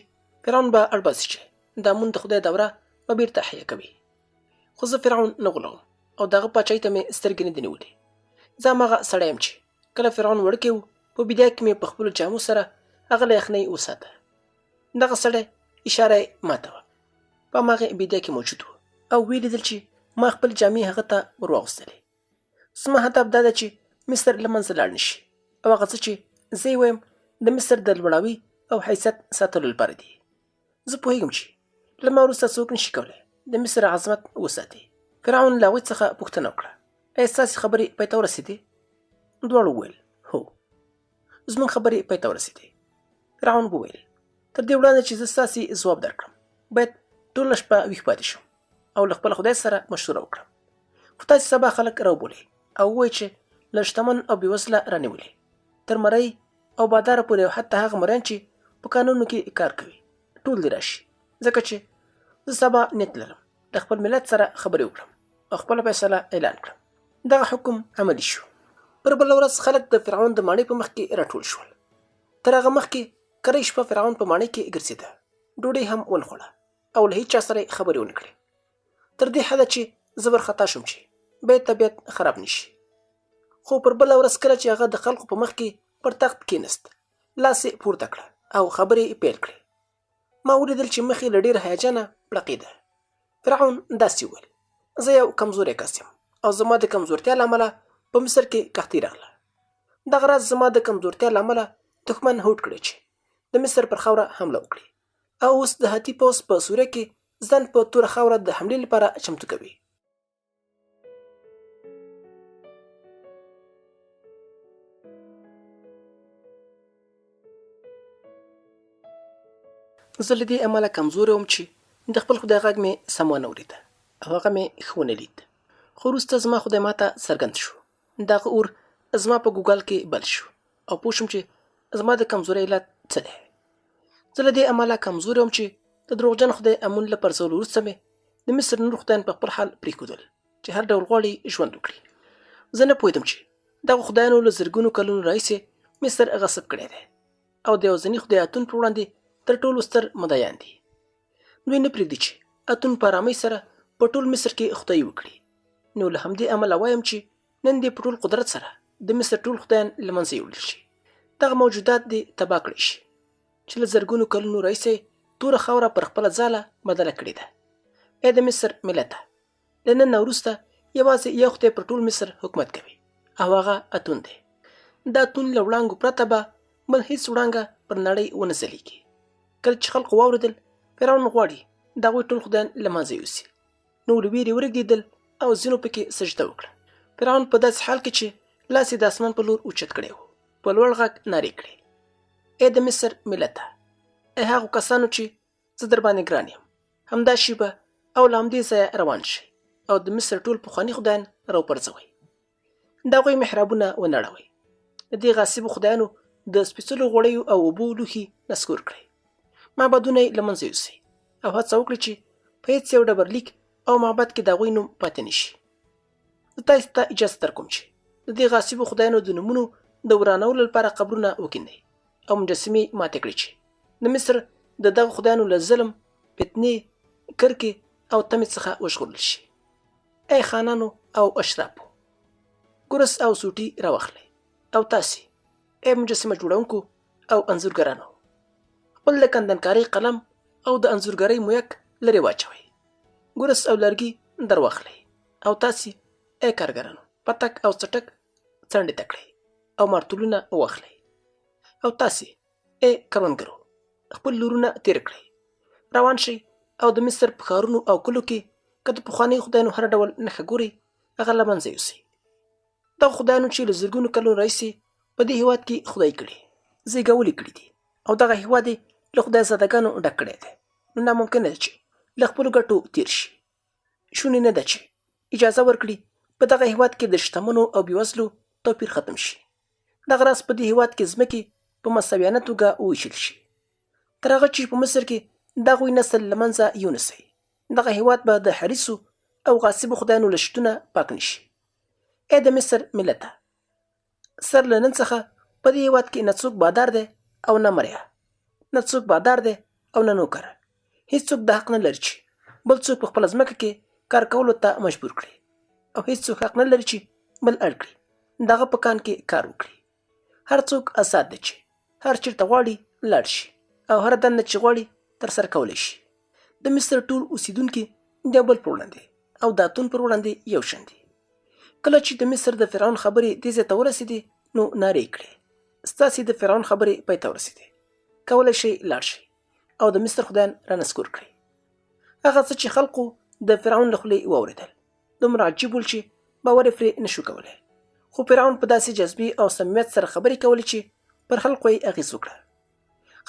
فرعون به اړباسي چې د امون د خدای دوره به بیرته احیا کوي. خو زه فرعون نه غولوم او دغه پاچۍ ته مې سترګې نه دي نیولې. زه هماغه سړی یم چې کله فرعون وړوکی و، په بیدیا کې مې په خپلو جامو سره هغه له یخنۍ وساته. دغه سړی اشاره یې ماته وه، په هماغې بیدیا کې موجود و او ویې لیدل چې ما خپل جامې هغه ته ور واغوستلې. زما هدف دا ده چې مصر له منځه لاړ نه شي او هغه څه چې زه یې وایم د مصر د لوړاوي او حیثیت ساتلو لپاره دي. زه پوهېږم چې له ما وروسته څوک نشي کولی د مصر عظمت وساتي. فرعون له هغوی څخه پوښتنه وکړه: ایا ستاسې خبرې پای ته ورسېدې؟ دواړو وویل: هو، زموږ خبرې پای ته ورسېدې. فرعون وویل: تر دې وړاندې چې زه ستاسې ځواب درکړم باید ټوله شپه ویښ پاتې شم او له خپل خدای سره مشوره وکړم. خو تاسې سبا خلک راوبولئ او ووایئ چې له شتمن او بېوزله رانیولې تر مرۍ او باداره پورې، او حتی هغه مریان چې په کانونو کې کار کوي ټول دې راشي، ځکه چې زه سبا نیت لرم د خپل ملت سره خبرې وکړم او خپله فیصله اعلان کړم. دغه حکم عملي شو. پر بله ورځ خلک د فرعون د ماڼۍ په مخ کې راټول شول. تر هغه مخکې کری شپه فرعون په ماڼۍ کې ګرځېده، ډوډۍ هم ونه خوړه او له هیچا سره یې خبرې ونه کړې، تر دې حده چې زه وارخطا شوم چې باید طبیعت خراب نشي. خو پر بله ورځ کله چې هغه د خلکو په مخ کې پر تخت کېنست، لاس یې پورته کړه او خبرې یې پیل کړې. ما ولیدل چې مخ یې له ډېر هیجانه پړقېده. فرعون داسې وویل: زه یو کمزوری کس یم او زما د کمزورتیا له امله په مصر کې قحطي راغله. دغه راز زما د کمزورتیا له امله دښمن هوډ کړی چې د مصر پر خاوره حمله وکړي او اوس د هاتي پوځ په سوریه کې ځان په توره خاوره د حملې لپاره چمتو کوي. زه له دې امله کمزوری وم چې د خپل خدای غږ مې سم ونه اورېده او هغه مې ښه ونه لید. خو وروسته زما خدای ماته څرګند شو. دغه اور زما په ګوګل کې بل شو او پوه شوم چې زما د کمزورۍ علت څه دی. زه له دې امله کمزوری وم چې د دروغجن خدای امون له پرځولو وروسته مې د مصر نور خدایان په خپل حال پرېښودل چې هر ډول غواړي ژوند وکړي. زه نه پوهېدم چې دغه خدایانو له زرګونو کلونو راهیسې مصر غصب کړی دی او د یوازیني خدای اتون پر وړاندې تر ټولو ستر مدعیان دي. دوی نه پرېږدي چې اتون په ارامۍ سره په ټول مصر کې خدایي وکړي. نو له همدې امله وایم چې نن دې په ټول قدرت سره د مصر ټول خدایان له منځه یوړل شي. دغه موجودات دې تباه کړی شي چې له زرګونو کلونو راهیسې توره خاوره پر خپله ځاله بدله کړې ده. ای د مصر ملته، له نن نه وروسته یوازې یو خدای پر ټول مصر حکومت کوي او هغه اتون دی. دا اتون له وړانګو پرته به بل هېڅ وړانګه پر نړۍ ونه ځلیږي. کله چې خلقو واورېدل فرعون غواړي د هغوی ټول خدایان له منځه یوسي، نو له ویرې ورېږدېدل او ځینو پکې سجده وکړه. فرعون په داسې حال کې چې لاس یې د اسمان په لور اوچت کړی و، په لوړ غږ نارې کړې: ای د مصر ملته، ای هغو کسانو چې زه در باندې ګران یم، همدا شیبه او له همدې ځایه روان شئ او د مصر ټول پخواني خدایان راوپرځوئ، د هغوی محرابونه ونړوئ، د دې غاصبو خدایانو د سپېڅلو غوړیو او اوبو لوښي نسکور کړئ، معبدونه یې له منځه یوسئ او هڅه وکړئ چې په هېڅ یو ډبرلیک او معبد کې د هغوی نوم پاتې نه شي. زه تاسو ته اجازه درکوم چې د دې غاصبو خدایانو د نومونو د ورانولو لپاره قبرونه وکیندئ او مجسمې ماتې کړئ چې د مصر د دغه خدایانو له ظلم، فتنې، کرکې او تمې څخه وژغورل شي. ای خانانو او اشرافو، ګرس او سوټي راواخلئ او تاسې ای مجسمه جوړونکو او انځورګرانو، خپل د کندنکارۍ قلم او د انځورګرۍ مویک لرې واچوئ. ګرس او لرګي در واخلئ او تاسې ای کارګرانو پتک او څټک څنډې ته کړئ او مارتولونه واخلئ. او تاسې ای کروندګرو خپل لورونه تیر کړئ، روان شئ او د مصر په ښارونو او کلو کې که د پخوانیو خدایانو هر ډول نښه ګورئ هغه له منځه یوسئ. دغه خدایانو چې له زرګونو کلونو راهیسې په دې هېواد کې خدای کړي، زېږولي کړي دي او دغه هېواد یې له خدای زادګانو ډک کړی دی، نو ناممکنه ده چې له خپلو ګټو تیر شي. شونې نه ده چې اجازه ورکړي په دغه هېواد کې د شتمنو او بېوزلو توپیر ختم شي. دغه راز په دې هېواد کې ځمکې په مساویانه توګه وویشل شي، تر هغه چې په مصر کې د هغوی نسل له منځه یونسئ. دغه هېواد به د حریصو او غاصبو خدایانو له شتونه پاک نه شي. ای د مصر ملته، سر له نن څخه په دې هېواد کې نه څوک بادار دی او نه مریا، نه څوک بادار دی او نه نوکر. هېڅوک د حق نه لري چې بل څوک په خپله ځمکه کې کار کولو ته مجبور کړي او هېڅوک حق نه لري چې بل اړ کړي دغه په کان کې کار وکړي. هر څوک آزاد دی چې هر چېرته غواړي لاړ شي او هر دنده چې غواړي ترسره کولی شي. د مصر ټول اوسیدونکي د یو بل پر وړاندې او د اتون پر وړاندې یو شان دي. کله چې د مصر د فرعون خبرې دې ځای ته ورسېدې نو نارې یې کړې: ستاسې د فرعون خبرې پای ته ورسېدې، کولی شئ لاړ شئ او د مصر خدایان رانسکور کړئ. هغه څه چې خلقو د فرعون له خولې واورېدل دومره عجیب ول چې باور یې پرې نشو کولی. خو فرعون په داسې جذبې او صمیمیت سره خبرې کولې چې پر خلقو یې اغېز وکړه.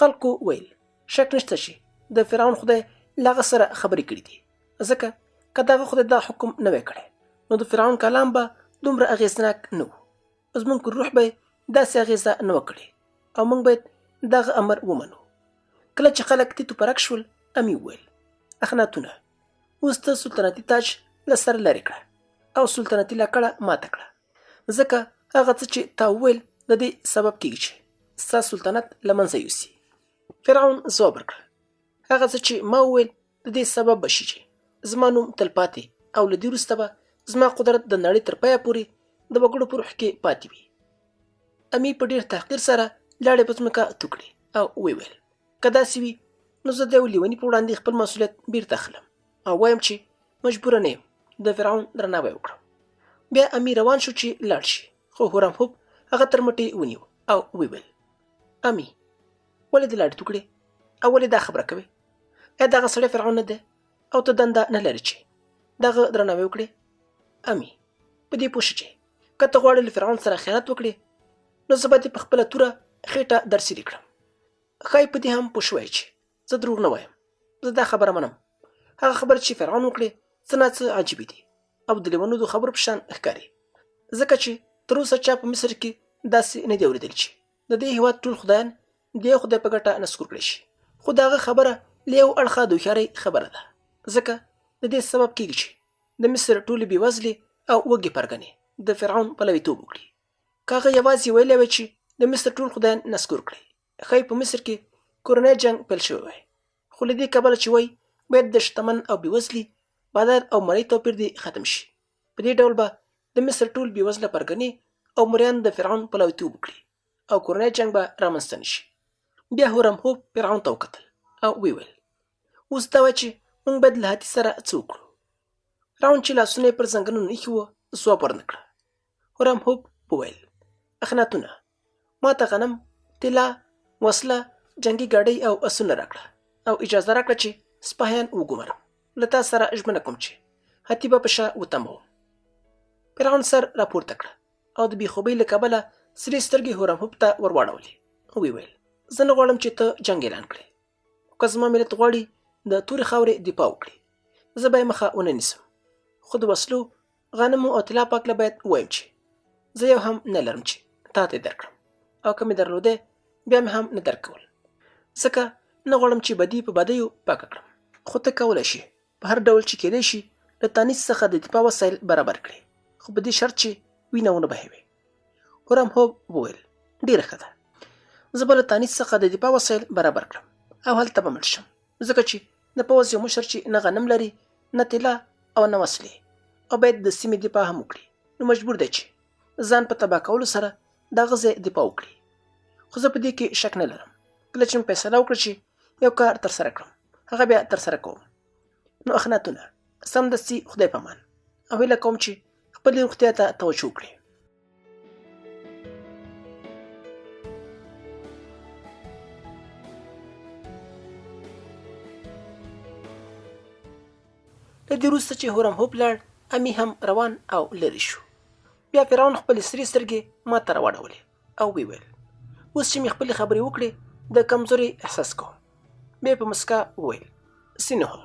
خلقو ویل شک نشته چې د فرعون خدای له هغه سره خبرې کړي دي، ځکه که دغه خدای دا حکم نه وی کړی نو د فرعون کلام به دومره اغېزناک نه و. زموږ پر روح به یې داسې اغېزه نه وه کړې او موږ باید دغه امر ومنو. کله چې خلک تیت و پرک شول، امي وویل: اخناتونه، اوس ته سلطنتي تاج له سره لرې کړه او سلطنتي لکړه ماته کړه، ځکه هغه څه چې تا وویل د دې سبب کېږي چې ستا سلطنت له منځه یوسي. فرعون ځواب ورکړ هغه څه چې ما وویل د دې سبب به شي چې زما نوم تلپاتې او له دې وروسته به زما قدرت د نړۍ تر پایه پورې د وګړو په روح کې پاتې وي. امي په ډېر تحقیر سره لاړې په ځمکه تو کړې او ویې که داسې وي نو زه د یو لیوني په وړاندې خپل مسؤلیت بیرته اخلم او وایم چې مجبوره نه یم. د فرعون درناوی وکړم. بیا امي روان شو چې لاړ شي، خو هورامهوب هغه تر مټې ونیو او ویل امي ولې دې لاړې تو کړې او ولې دا خبره کوې؟ ایا دغه سړی فرعون نه دی او ته دنده نه لرې چې دغه درناوی وکړې؟ امي په دې پوه شه چې که ته غواړې له فرعون سره خیانت وکړې نو زه به دې په خپله توره خېټه درسیري کړم. ښایي په دې هم پوه شوی چې زه دروغ نه وایم. زه دا خبره منم. هغه خبرې چې فرعون وکړې څه نه څه عجیبې دي او د لیونو د خبرو په شان ښکاري، ځکه چې تر اوسه چا په مصر کې داسې نه دي اورېدلي چې د دې هېواد ټول خدایان د یو خدای په ګټه نسکور کړی شي. خو د هغه خبره له یو اړخه د هوښیارۍ خبره ده، ځکه د دې سبب کېږي چې د مصر ټولې بېوزلې او وږې پرګنې د فرعون پلویتوب وکړي. که هغه یوازې ویلی وی چې د مصر ټول خدایان نسکور کړي، ښایي په مصر کې کورنی جنګ پیل شوی وی. خو له دې کبله چې وایي باید د شتمن او بېوزلي، بادار او مریی توپیر دې ختم شي. په دې ډول به د مصر ټول بېوزله پرګنې او مریان د فرعون پلویتوب وکړي او کورنی جنګ به رامنځته نه شي. بیا هورامهوب فرعون ته وکتل او ویل اوس دا وایه چې موږ باید له هاتي سره څه وکړو؟ فرعون چې لاسونه یې پر زنګنونو ایښي وو ځواب ورنه کړه. هورامهوب وویل اخناتونه ما ته غنم، طلا، وسله، جنګي ګاډۍ او اسونه راکړه او اجازه راکړه چې سپاهیان وګمارم. له تا سره ژمنه کوم چې هاتي به په شا وتموم. فرعون سر راپورته کړه او د بېخوبۍ له کبله سرې سترګې هورامهوب ته ور واړولې. ویل زه نه غواړم چې ته جنګ اعلان کړې. که زما ملت غواړي د تورې خاورې دفاع وکړي زه به یې مخه ونه نیسم. خو د وسلو، غنمو او طلا په هکله باید ووایم چې زه یو هم نه لرم چې تا ته یې درکړم، او که مې درلودی بیا مې هم نه درکول، ځکه نه غواړم چې بدي په بدیو پاکه کړم. خو ته کولی شي په هر ډول چې کېدی شي له تانیث څخه د دفاع وسایل برابر کړې، خو په دې شرط چې وینه ونه بهوي. هورامهوب وویل ډېره ښه ده، زه به له تانیث څخه د دفاع وسایل برابر کړم او هلته به مړ شم، ځکه چې د پوځ یو مشر چې نه غنم لري، نه طلا او نه وسلې، او باید د سیمې دفاع هم وکړي، نو مجبور دی چې ځان په تباه کولو سره د هغه ځای دفاع وکړي. خو زه په دې کې شک نه لرم. کله چې مې فیصله وکړه چې یو کار ترسره کړم هغه بیا ترسره کوم. نو اخناتونه سمدستي خدای په امان، او هیله کوم چې خپلې روغتیا ته توجه وکړي. له دې وروسته چې هورامهوب لاړ، امي هم روان او لرې شو. بیا فرعون خپلې سرې سترګې ما ته راواړولې او ویل اوس چې مې خپلې خبرې وکړې د کمزوري احساس کوم. بیا په مسکا وویل سینه هو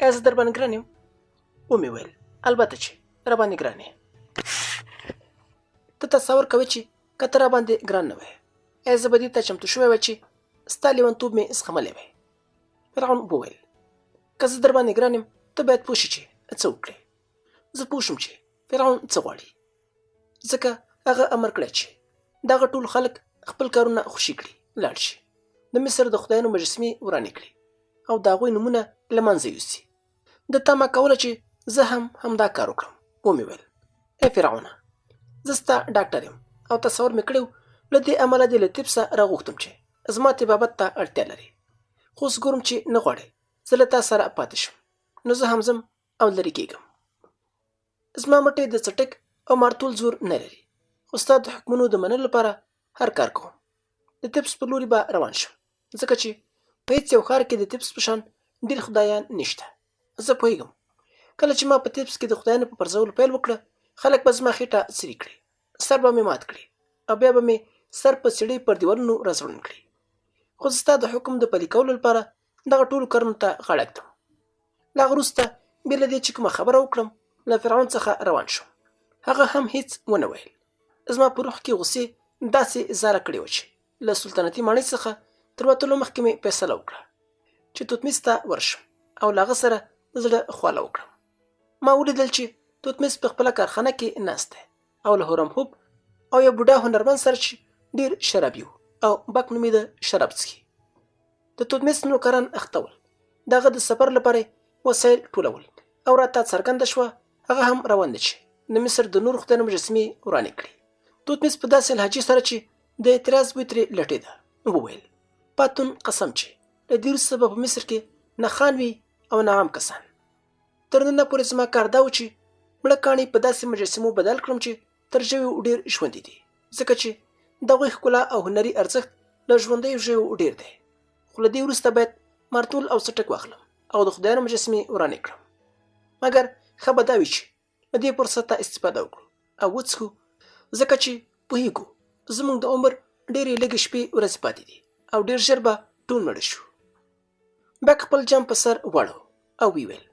ایا زه در باندې ګران یم؟ ومې ویل البته چې را باندې ګران یې. ته تصور کوې چې که ته را باندې ګران نه وی ایا زه به دې ته چمتو شوی وی چې ستا لیونتوب مې زغملی وی؟ فرعون وویل که زه در باندې ګران یم ته باید پوه شې چې څه وکړې. زه پوه شوم چې فرعون څه غواړي، ځکه هغه امر کړی چې دغه ټول خلک خپل کارونه خوشي کړي، لاړ شي، د مصر د خدایانو مجسمې ورانې کړي او د هغوی نومونه له منځه یوسي. د تمه کوله چې زه هم همدا کار وکړم. ومې ویل ای فرعونه زه ستا ډاکټر یم او تصور مې کړی و له دې امله دې له طب څخه راغوښتم چې زما طبابت ته اړتیا لري. خو اوس ګورم چې نه غواړې زه له تا سره پاتې شم، نو زه هم ځم او لرې کېږم. زما مټې د څټک او مارتول زور نه لري، خو ستا د حکمونو د منلو لپاره هر کار کوم. د طبس په لوري به روان شم، ځکه چې په هېڅ یو ښار کې د طبس په شان ډېر خدایان نشته. زه پوهېږم کله چې ما په طبس کې د خدایانو په پرځولو پیل وکړه خلک به زما خېټه څري کړي، سر به مې مات کړي او بیا به مې سر په څېړۍ پر دیوالونو راځوړند کړي. خو زه ستا د حکم د پلي کولو لپاره دغه ټولو کارونو ته غاړه ږدم. له هغه وروسته بې له دې چې کومه خبره وکړم له فرعون څخه روان شوم. هغه هم هیڅ ونه ویل. زما په روح کې غصې داسې زاره کړې وه چې له سلطنتي ماڼۍ څخه تر وتلو مخکې مې فیصله وکړه چې توتمیز ته ورشم او له هغه سره د زړه خواله وکړم. ما ولیدل چې توتمیز په خپله کارخانه کې ناست دی او له هورامهوب او یو بوډا هنرمند سره چې ډېر شرابي و او بک نومېده شراب څښي. د توتمیس نوکران اخته ول. د هغه د سفر لپاره وسایل ټولول او راته څرګنده شوه هغه هم روان دی چې د مصر د نورو خدایانو مجسمې ورانې کړي. توتمیس په داسې لهجې سره چې د اعتراض بوی ترې لټېده وویل: پاتون قسم چې له دې وروسته به په مصر کې نه خان وي او نه عام کسان. تر ننه پورې زما کار دا و چې مړه کاڼي په داسې مجسمو بدل کړم چې تر ژویو ډېر ژوندي دي، ځکه چې د هغوی ښکلا او هنري ارزښت له ژوندیو ژویو ډېر دی. خو له دې وروسته باید مارتول او څټک واخلم او د خدایانو مجسمې ورانې کړم. مګر ښه به دا وي چې له دې فرصته استفاده وکړو او وڅښو، ځکه چې پوهېږو زموږ د عمر ډېرې لږې شپې ورځې پاتې دي او ډېر ژر به ټول مړه شو. بک خپل جام په سر واړو او ویل: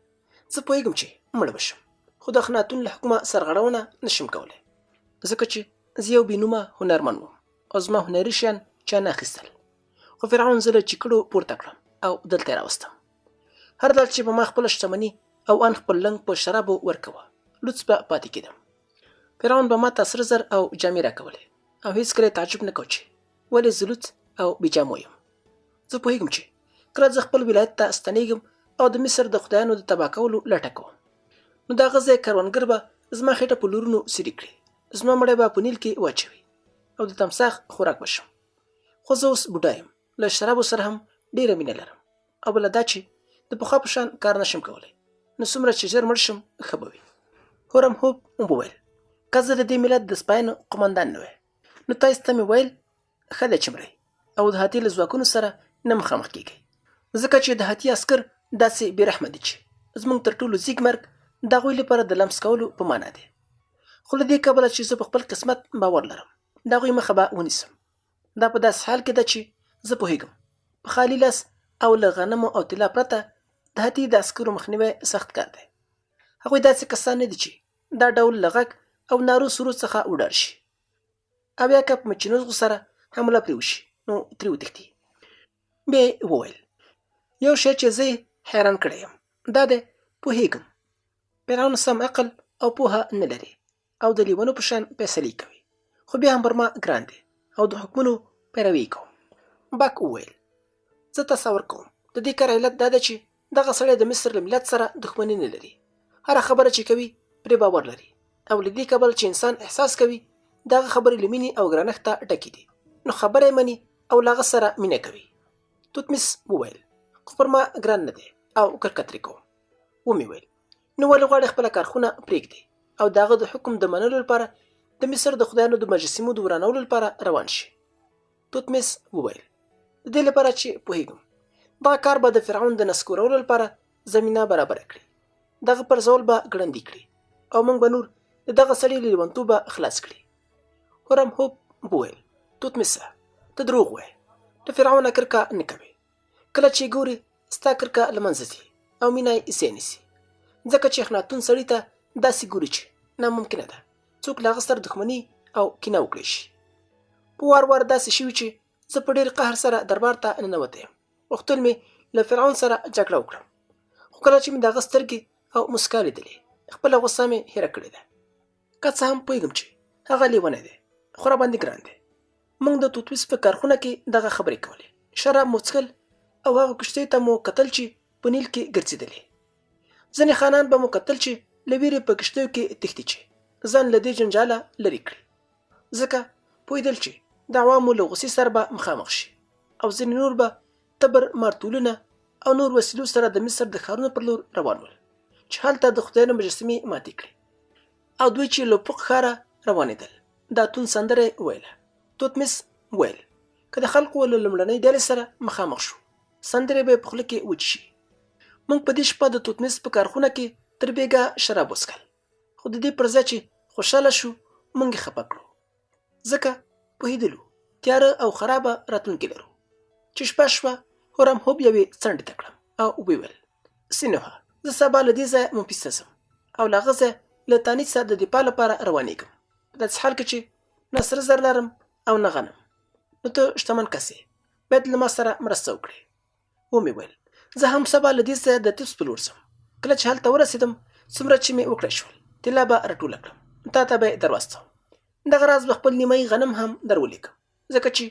زه پوهېږم چې مړه به شم، خو د اخناتون له حکمه سرغړونه نشم کولی، ځکه چې زه یو بېنومه هنرمن وم او زما هنري شیان چا نه اخیستل. خو فرعون زه له چیکړو پورته کړم او دلته یې راوستم. هر ځل چې به ما خپله شتمني او ان خپل لنګ په شرابو ورکوه، لوڅ به پاتې کېدم. فرعون به ما ته سره زر او جامې راکولې او هېڅکله یې تعجب نه کو چې ولې زه لوڅ او بې جامو یم. زه پوهېږم چې کله زه خپل ولایت ته ستنېږم او د مصر د خدایانو د تباه کولو لټه کوم، نو د هغه ځای کروندګر به زما خېټه په لورونو سیرې کړي، زما مړی به په نیل کې واچوي او د تمساح خوراک به شم. خو زه اوس بوډا یم، له شرابو سره هم ډېره مینه لرم او بله دا چې د پخوا په شان کار نشم کولی، نو څومره چې ژر مړ شم ښه به وي. هورم هوب وویل: که زه د دې ملت د سپایانو قمندان نه وای، نو تاسو ته مې ویل ښه دی چې مرئ او د هاتي له ځواکونو سره نه مخامخ کېږئ، ځکه چې د هاتي عسکر داسې بېرحمه دي چې زموږ تر ټولو زیږ مرګ د هغوی لپاره د لمس کولو په معنا دی. خو له دې کبله چې زه په خپل قسمت باور لرم، د هغوی مخه به ونیسم. دا په داسې حال کې ده چې زه پوهېږم په خالي لاس او له غنمو او طلا پرته د هاتي د عسکرو مخنیوی سخت کار دی. هغوی داسې کسان نه دي چې دا ډول له غږ او نارو سرود څخه وډار شي او یا که په مچینوزغو سره حمله پرې وشي نو ترې وتښتي. بیا یې وویل: یو شی چې زه حیران کړی یم دا دی، پوهېږم فرعون سم عقل او پوهه نه لري او د لیونو په شان فیصلې کوي، خو بیا هم پر ما ګران دی او د حکمونو پیروي کوم. بک وویل: زه تصور کوم د دې کار علت دا ده چې دغه سړی د مصر له ملت سره دښمني نه لري، هره خبره چې کوي پرې باور لري او له دې کبله چې انسان احساس کوي دغه خبرې له مینې او ګرانښته ډکې دي، نو خبره یې مني او له هغه سره مینه کوي. توتمیس وویل: خو پر ما ګران نه دی او کرکترې کوم. ومې ویل: نو ولې غواړې خپله کارخونه پرېږدي او د هغه د حکم د منلو لپاره د مصر د خدایانو د مجسمو د ورانولو لپاره روان شي؟ توتمیس وویل: د دې لپاره چې پوهېږم دغه کار به د فرعون د نسکورولو لپاره زمینه برابره کړي، دغه پرځول به ګړندي کړي او موږ به نور د دغه سړي له لیونتوبه خلاص کړي. هورم هوب وویل: توتمیسه ته دروغ وایې، د فرعون نه کرکه نه کوې، کله چې ګورې ستا کرکه له منځه ځي او مینه یې ځای نیسي، ځکه چې اخناتون سړي ته داسې ګوري چې ناممکنه ده څوک له هغه سره دښمني او کینه وکړی شي. په وار وار داسې شوي چې زه په ډېر قهر سره دربار ته ننوتی یم، غوښتل مې له فرعون سره جګړه وکړم، خو کله چې مې د هغه سترګې او مسکا لیدلې خپله غوسه مې هېره کړې ده. که څه هم پوهېږم چې هغه لیونی دی خو راباندې ګران دی. موږ د توتمیس په کارخونه کې دغه خبرې کولې، شراب مو څښل او هغه کښتیو ته مو کتل چې په نیل کې ګرځېدلې. ځینې خانان به مو کتل چې له ویرې په کښتیو کې تښتي چې ځان له دې جنجاله لرې کړي، ځکه پوهېدل چې د عوامو له غوسې سره به مخامخ شي او ځینې نور به تبر مارتولونه او نور وسیلو سره د مصر د ښارونو پر لور روان ول چې هلته د خدایانو مجسمې ماتې کړي. او دوی چې له پوق ښاره روانېدل دا تون سندره یې ویله. توتمیس ویل: که د خلقو له لومړنۍ ډلې سره مخامخ شو سندرې به یې په خوله کې وچ شي. موږ په دې شپه د توتمیس په کارخونه کې تر بېګا شراب وڅښل، خو د دې پر ځای چې خوشحاله شو موږ یې خفه کړو، ځکه پوهېدلو تیاره او خرابه راتلونکې لرو. چې شپه شوه هورم هوب یوې څنډې ته کړم او ویې ویل: سینوهه زه سبا له دې ځایه منفیس ته ځم او له هغه ځایه له تانیث سره د دفاع لپاره روانېږم، په داسې حال کې چې نه سره زر لرم او نه غنم. نو ته شتمن کس یې، باید له ما سره مرسته وکړې. ومې ویل: زه هم سبا له دې ځایه د تیپس په لور ځم، کله چې هلته ورسېدم څومره چې مې وکړی شول طلا به راټوله کړم، تا ته به یې درواستوم. دغه راز به خپل نیمایي غنم هم در ولیږم، ځکه چې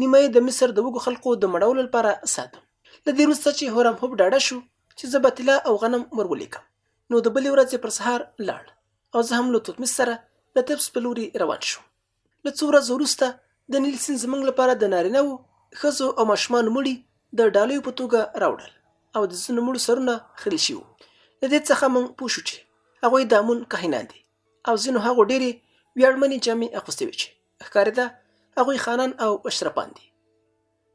نیمایي د مصر د وږو خلقو د مړولو لپاره ساتم. له دې وروسته چې هورم هوب ډاډه شو چې زه به طلا او غنم ور ولیکم، نو د بلې ورځې پر سهار لاړ او زه هم له توتمیس سره د تبس په لوري روان شوم. له څو ورځو وروسته د نیلسن زموږ لپاره د نارینه‌وو، ښځو او ماشومانو مړي د ډالیو په توګه راوړل او د ځینو مړو سرونه خریل شوي وو. له دې څخه موږ پوه شو چې هغوی د امون کاهنان دي او ځینو هغو ډېرې ویاړمنې جامې اغوستې وې چې ښکارېده هغوی خانان او اشرفان دي.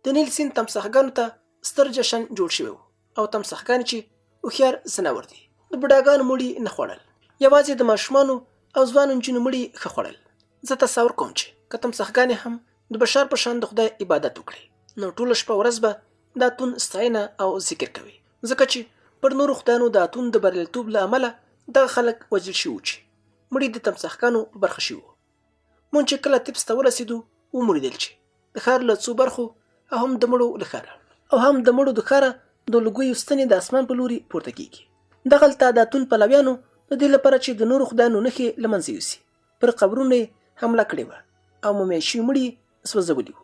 د نیل سیند تمساحګانو ته ستر جشن جوړ شوی و او تمساحګانې چې هوښیار ځناور دي د بوډاګانو مړي نه خوړل، یوازې د ماشومانو او ځوانو نجونو مړي ښه خوړل. زه تصور کوم چې که تمساحګانې هم د بشر په شان د خدای عبادت وکړي نو ټوله شپه ورځ به د اتون ستاینه او ذکر کوي، ځکه چې پر نورو خدایانو د اتون د بریالیتوب له امله دغه خلک وژل شوي وو چې مړي د تمساحګانو په برخه شوي وو. مونږ چې کله تبس ته ورسېدو ومولیدل چې د ښار له څو برخو او هم د مړو له ښاره او هم د مړو د ښاره د لوګیو ستنې د اسمان په لوري پورته کېږي. دغلته د اتون پلویانو د دې لپاره چې د نورو خدایانو نښې له منځه یوسي پر قبرونو یې حمله کړې وه او مومیایي شوي مړي سوځولي وو.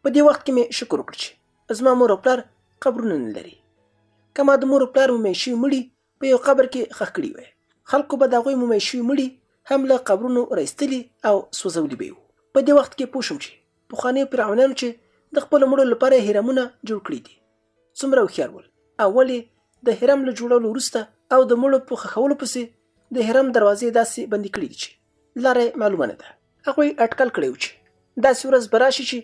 په دې وخت کې مې شکر وکړ چې زما مور او پلار قبرونه نه لري. که ما د مور او پلار مومیایي شوي مړي په یو قبر کې ښخ کړي وای، خلکو به د هغوی مومیایي شوي مړي هم له قبرونو راایستلي او سوځولي به یې وو. په دې وخت کې پوه شوم چې پخوانیو فرعونانو چې د خپلو مړو لپاره هرمونه جوړ کړي دي څومره هوښیار ول او ولې د هرم له جوړولو وروسته او د مړو په ښخولو پسې د هرم دروازې داسې بندي کړي دي چې لاره یې معلومه نه ده. هغوی اټکل کړی و چې داسې ورځ به راشي چې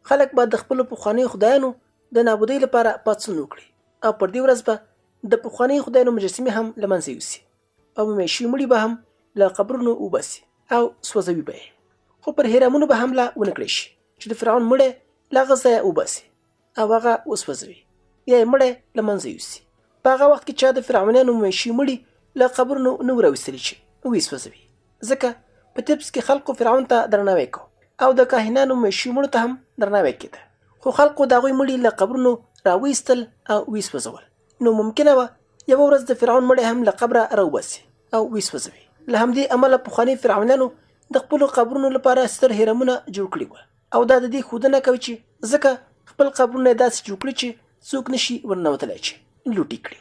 خلک به د خپلو پخوانیو خدایانو د نابودۍ لپاره پاڅون وکړي او پر دې ورځ به د پخوانیو خدایانو مجسمې هم له منځه یوسي او مومیایي شوي مړي به هم له قبرونو وباسي او سوځوي به یې. خو پر هرمونو به حمله ونه کړی شي چې د فرعون مړی له هغه ځایه وباسي او هغه وسوځوي یا یې مړی له منځه یوسي. په هغه وخت کې چا د فرعونیانو مومیایي شوي مړي له قبرونو نه وو راویستلي چې ویې سوځوي، ځکه په تبس کې خلکو فرعون ته درناوی کو او د کاهنانو مومیایي شوي مړو ته هم درناوی کېده. خو خلکو د هغوی مړي له قبرونو راویستل او ویې سوځول، نو ممکنه وه یوه ورځ د فرعون مړی هم له قبره راوباسي او ویې سوځوي. له همدې امله پخواني فرعونیانو د خپلو قبرونو لپاره ستر هرمونه جوړ کړي وه او دا د دې ښودنه کوي چې ځکه خپل قبرونه یې داسې جوړ کړي چې څوک نشي ورننوتلی چې لوټ یې کړي.